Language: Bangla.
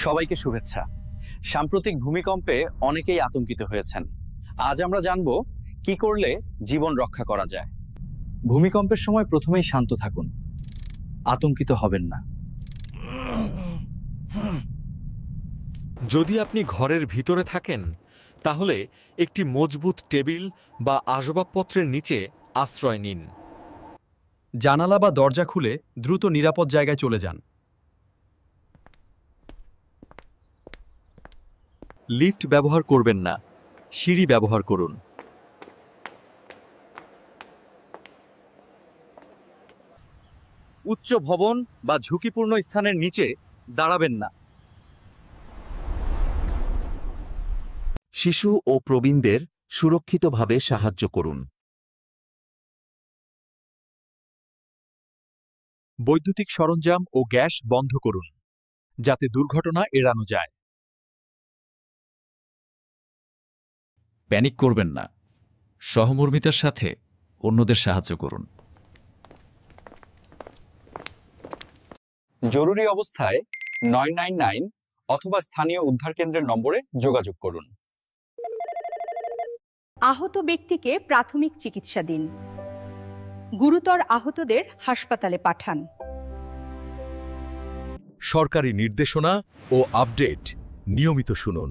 সবাইকে শুভেচ্ছা। সাম্প্রতিক ভূমিকম্পে অনেকেই আতঙ্কিত হয়েছেন। আজ আমরা জানব কি করলে জীবন রক্ষা করা যায়। ভূমিকম্পের সময় প্রথমেই শান্ত থাকুন, আতঙ্কিত হবেন না। যদি আপনি ঘরের ভিতরে থাকেন তাহলে একটি মজবুত টেবিল বা আসবাবপত্রের নিচে আশ্রয় নিন। জানালা বা দরজা খুলে দ্রুত নিরাপদ জায়গায় চলে যান। লিফট ব্যবহার করবেন না, সিঁড়ি ব্যবহার করুন। উচ্চ ভবন বা ঝুঁকিপূর্ণ স্থানের নিচে দাঁড়াবেন না। শিশু ও প্রবীণদের সুরক্ষিতভাবে সাহায্য করুন। বৈদ্যুতিক সরঞ্জাম ও গ্যাস বন্ধ করুন যাতে দুর্ঘটনা এড়ানো যায়। প্যানিক করবেন না, সহমর্মিতার সাথে অন্যদের সাহায্য করুন। জরুরি অবস্থায় 999 অথবা স্থানীয় উদ্ধার কেন্দ্রের নম্বরে যোগাযোগ করুন। আহত ব্যক্তিকে প্রাথমিক চিকিৎসা দিন। গুরুতর আহতদের হাসপাতালে পাঠান। সরকারি নির্দেশনা ও আপডেট নিয়মিত শুনুন।